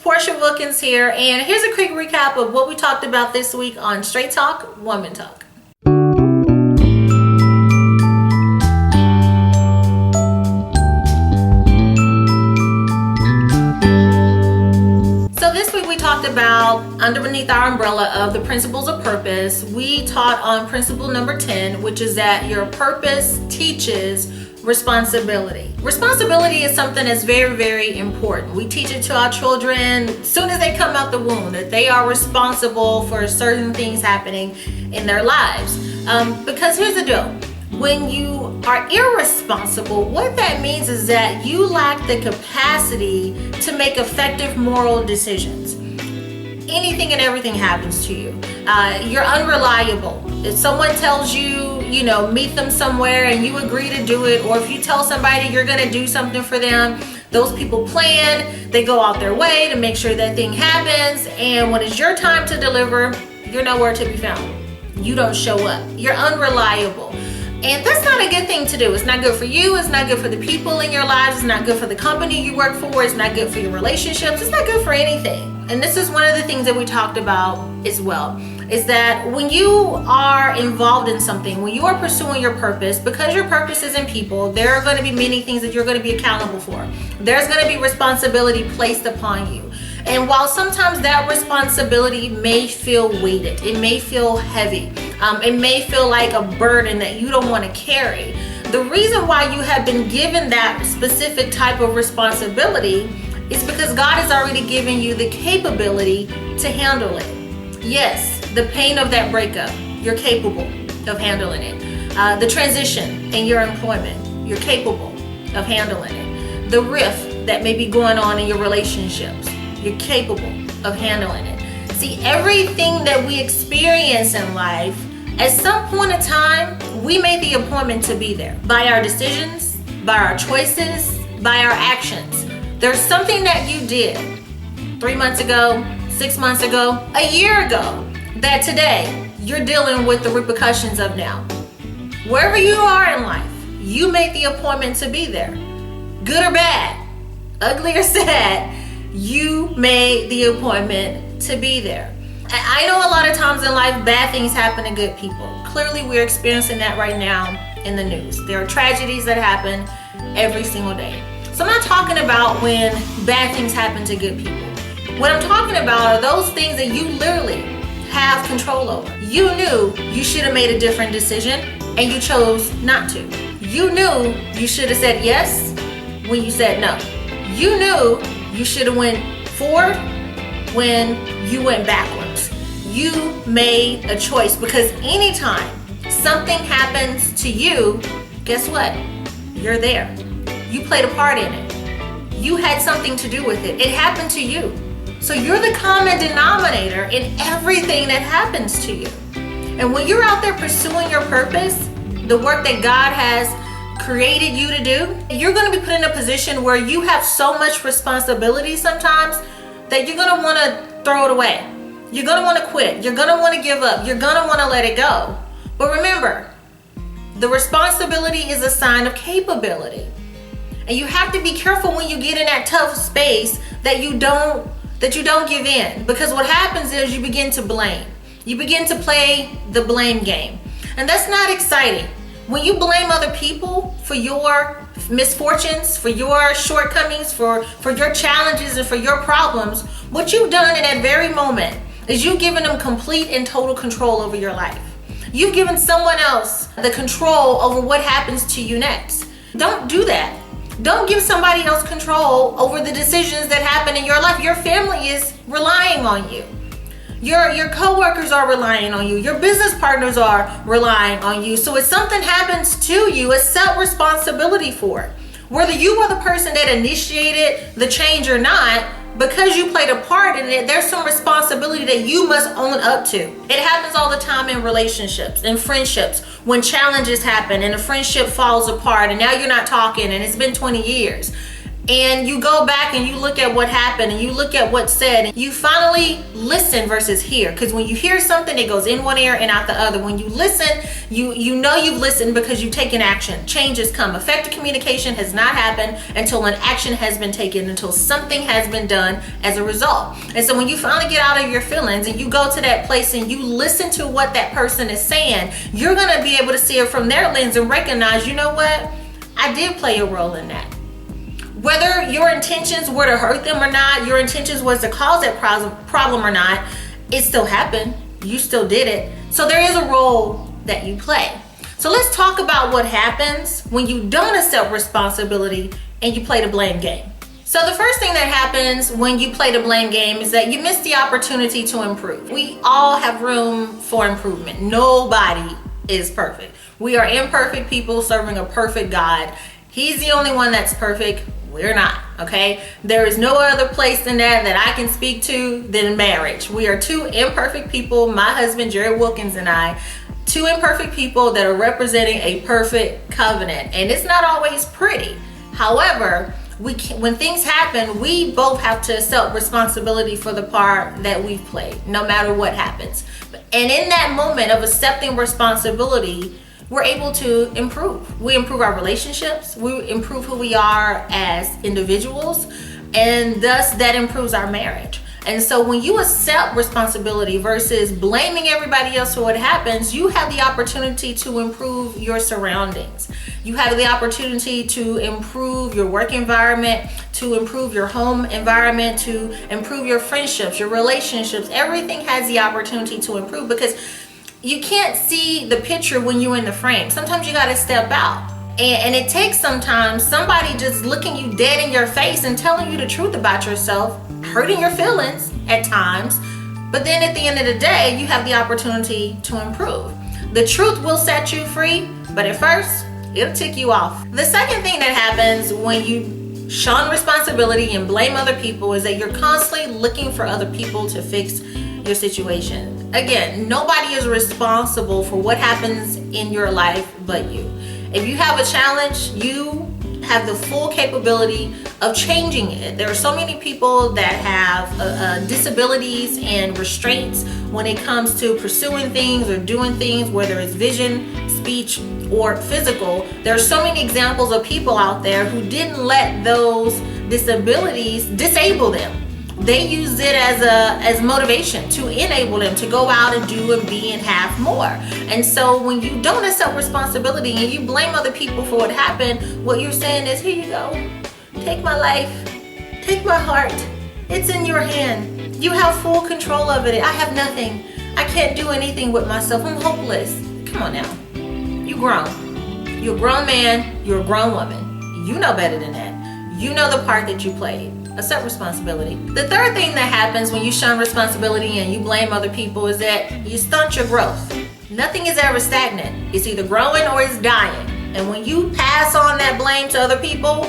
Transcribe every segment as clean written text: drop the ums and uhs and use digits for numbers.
Porshea Wilkins here, and here's a quick recap of what we talked about this week on Straight Talk, Woman Talk. So this week we talked about, underneath our umbrella of the principles of purpose, we taught on principle number 10, which is that your purpose teaches responsibility. Responsibility is something that's very, very important. We teach it to our children as soon as they come out the womb, that they are responsible for certain things happening in their lives. Because here's the deal. When you are irresponsible, what that means is that you lack the capacity to make effective moral decisions. Anything and everything happens to you. You're unreliable. If someone tells you, meet them somewhere and you agree to do it, or if you tell somebody you're going to do something for them, those people plan, they go out their way to make sure that thing happens, and when it's your time to deliver, you're nowhere to be found. You don't show up. You're unreliable. And that's not a good thing to do. It's not good for you. It's not good for the people in your lives. It's not good for the company you work for. It's not good for your relationships. It's not good for anything. And this is one of the things that we talked about as well, is that when you are involved in something, when you are pursuing your purpose, because your purpose is in people, there are going to be many things that you're going to be accountable for. There's going to be responsibility placed upon you. And while sometimes that responsibility may feel weighted, it may feel heavy, it may feel like a burden that you don't want to carry, the reason why you have been given that specific type of responsibility is because God has already given you the capability to handle it. Yes, the pain of that breakup, you're capable of handling it. The transition in your employment, you're capable of handling it. The rift that may be going on in your relationships, you're capable of handling it. See, everything that we experience in life, at some point in time, we made the appointment to be there. By our decisions, by our choices, by our actions. There's something that you did 3 months ago, 6 months ago, a year ago, that today you're dealing with the repercussions of now. Wherever you are in life, you made the appointment to be there. Good or bad, ugly or sad, you made the appointment to be there. I know a lot of times in life, bad things happen to good people. Clearly, we're experiencing that right now in the news. There are tragedies that happen every single day. So I'm not talking about when bad things happen to good people. What I'm talking about are those things that you literally have control over. You knew you should have made a different decision and you chose not to. You knew you should have said yes when you said no. You knew you should have went forward when you went backwards. You made a choice, because anytime something happens to you, guess what? You're there. You played a part in it. You had something to do with it. It happened to you. So you're the common denominator in everything that happens to you. And when you're out there pursuing your purpose, the work that God has created you to do, you're going to be put in a position where you have so much responsibility sometimes that you're going to want to throw it away. You're going to want to quit. You're going to want to give up. You're going to want to let it go. But remember, the responsibility is a sign of capability. And you have to be careful when you get in that tough space that you don't give in. Because what happens is you begin to blame. You begin to play the blame game. And that's not exciting. When you blame other people for your misfortunes, for your shortcomings, for your challenges and for your problems, what you've done in that very moment is you've given them complete and total control over your life. You've given someone else the control over what happens to you next. Don't do that. Don't give somebody else control over the decisions that happen in your life. Your family is relying on you. Your coworkers are relying on you. Your business partners are relying on you. So if something happens to you, accept responsibility for it. Whether you were the person that initiated the change or not, because you played a part in it, there's some responsibility that you must own up to. It happens all the time in relationships, in friendships, when challenges happen and a friendship falls apart and now you're not talking and it's been 20 years. and you go back and you look at what happened and you look at what's said, and you finally listen versus hear. Because when you hear something, it goes in one ear and out the other. When you listen, you know you've listened because you've taken action. Change has come. Effective communication has not happened until an action has been taken, until something has been done as a result. And so when you finally get out of your feelings and you go to that place and you listen to what that person is saying, you're going to be able to see it from their lens and recognize, you know what? I did play a role in that. Whether your intentions were to hurt them or not, your intentions was to cause that problem or not, it still happened. You still did it. So there is a role that you play. So let's talk about what happens when you don't accept responsibility and you play the blame game. So the first thing that happens when you play the blame game is that you miss the opportunity to improve. We all have room for improvement. Nobody is perfect. We are imperfect people serving a perfect God. He's the only one that's perfect. We're not, okay? There is no other place than that I can speak to than marriage. We are two imperfect people, my husband, Porshea Wilkins, and I, two imperfect people that are representing a perfect covenant. And it's not always pretty. However, when things happen, we both have to accept responsibility for the part that we've played, no matter what happens. And in that moment of accepting responsibility, we're able to improve. We improve our relationships. We improve who we are as individuals, and thus that improves our marriage. And so when you accept responsibility versus blaming everybody else for what happens, you have the opportunity to improve your surroundings. You have the opportunity to improve your work environment, to improve your home environment, to improve your friendships, your relationships. Everything has the opportunity to improve because you can't see the picture when you're in the frame. Sometimes you got to step out. And it takes sometimes somebody just looking you dead in your face and telling you the truth about yourself, hurting your feelings at times. But then at the end of the day, you have the opportunity to improve. The truth will set you free, but at first, it'll tick you off. The second thing that happens when you shun responsibility and blame other people is that you're constantly looking for other people to fix your situation. Again, nobody is responsible for what happens in your life but you. If you have a challenge, you have the full capability of changing it. There are so many people that have disabilities and restraints when it comes to pursuing things or doing things, whether it's vision, speech, or physical. There are so many examples of people out there who didn't let those disabilities disable them. They used it as motivation to enable them to go out and do and be and have more. And so when you don't accept responsibility and you blame other people for what happened, what you're saying is, here you go. Take my life. Take my heart. It's in your hand. You have full control of it. I have nothing. I can't do anything with myself. I'm hopeless. Come on now. You grown. You're a grown man. You're a grown woman. You know better than that. You know the part that you played. Accept responsibility. The third thing that happens when you shun responsibility and you blame other people is that you stunt your growth. Nothing is ever stagnant. It's either growing or it's dying. And when you pass on that blame to other people,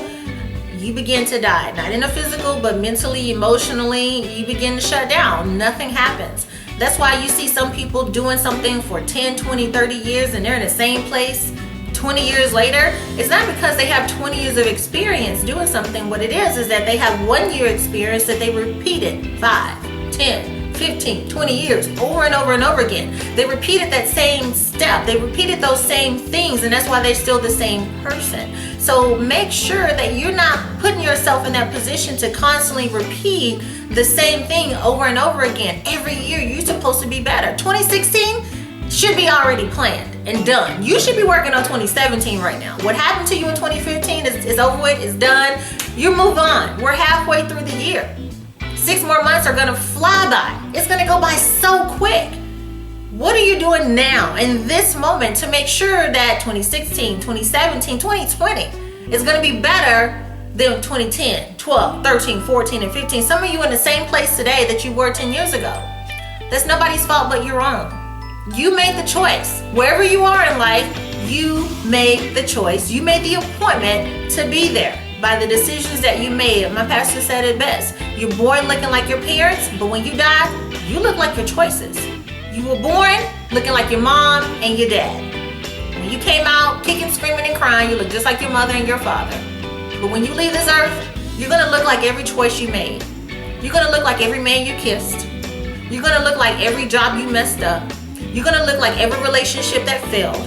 you begin to die. Not in a physical, but mentally, emotionally, you begin to shut down. Nothing happens. That's why you see some people doing something for 10, 20, 30 years and they're in the same place 20 years later. It's not because they have 20 years of experience doing something. What it is that they have 1 year experience that they repeated 5, 10, 15, 20 years over and over and over again. They repeated that same step. They repeated those same things, and that's why they're still the same person. So make sure that you're not putting yourself in that position to constantly repeat the same thing over and over again. Every year you're supposed to be better. 2016 should be already planned and done. You should be working on 2017 right now. What happened to you in 2015 is over with, it's done. You move on. We're halfway through the year. 6 more months are gonna fly by. It's gonna go by so quick. What are you doing now in this moment to make sure that 2016, 2017, 2020 is gonna be better than 2010, 12, 13, 14, and 15? Some of you in the same place today that you were 10 years ago. That's nobody's fault but your own. You made the choice. Wherever you are in life, you made the choice. You made the appointment to be there by the decisions that you made. My pastor said it best. You're born looking like your parents, but when you die, you look like your choices. You were born looking like your mom and your dad. When you came out kicking, screaming, and crying, you look just like your mother and your father. But when you leave this earth, You're gonna look like every choice you made. You're gonna look like every man you kissed. You're gonna look like every job you messed up. You're gonna look like every relationship that failed.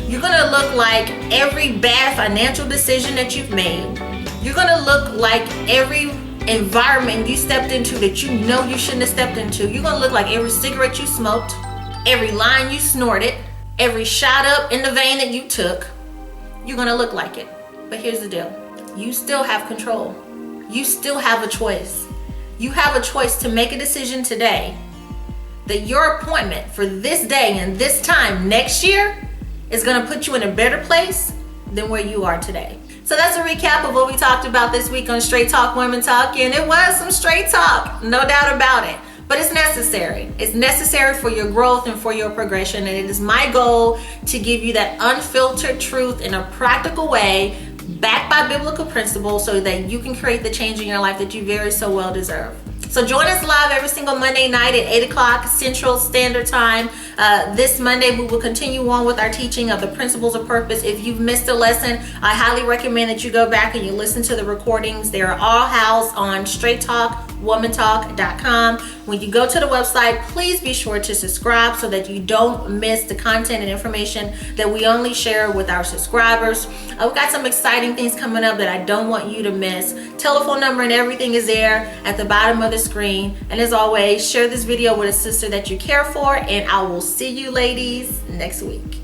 You're gonna look like every bad financial decision that you've made. You're gonna look like every environment you stepped into that you know you shouldn't have stepped into. You're gonna look like every cigarette you smoked, every line you snorted, every shot up in the vein that you took. You're gonna look like it. But here's the deal. You still have control. You still have a choice. You have a choice to make a decision today that your appointment for this day and this time next year is gonna put you in a better place than where you are today. So that's a recap of what we talked about this week on Straight Talk Women Talk, and it was some straight talk, no doubt about it. But it's necessary. It's necessary for your growth and for your progression, and it is my goal to give you that unfiltered truth in a practical way, backed by biblical principles, so that you can create the change in your life that you very so well deserve. So join us live every single Monday night at 8 o'clock Central Standard Time. This Monday, we will continue on with our teaching of the principles of purpose. If you've missed a lesson, I highly recommend that you go back and you listen to the recordings. They are all housed on straighttalkwomantalk.com. When you go to the website, please be sure to subscribe so that you don't miss the content and information that we only share with our subscribers. We've got some exciting things coming up that I don't want you to miss. Telephone number and everything is there at the bottom of the screen. And as always, share this video with a sister that you care for, and I will see you ladies next week.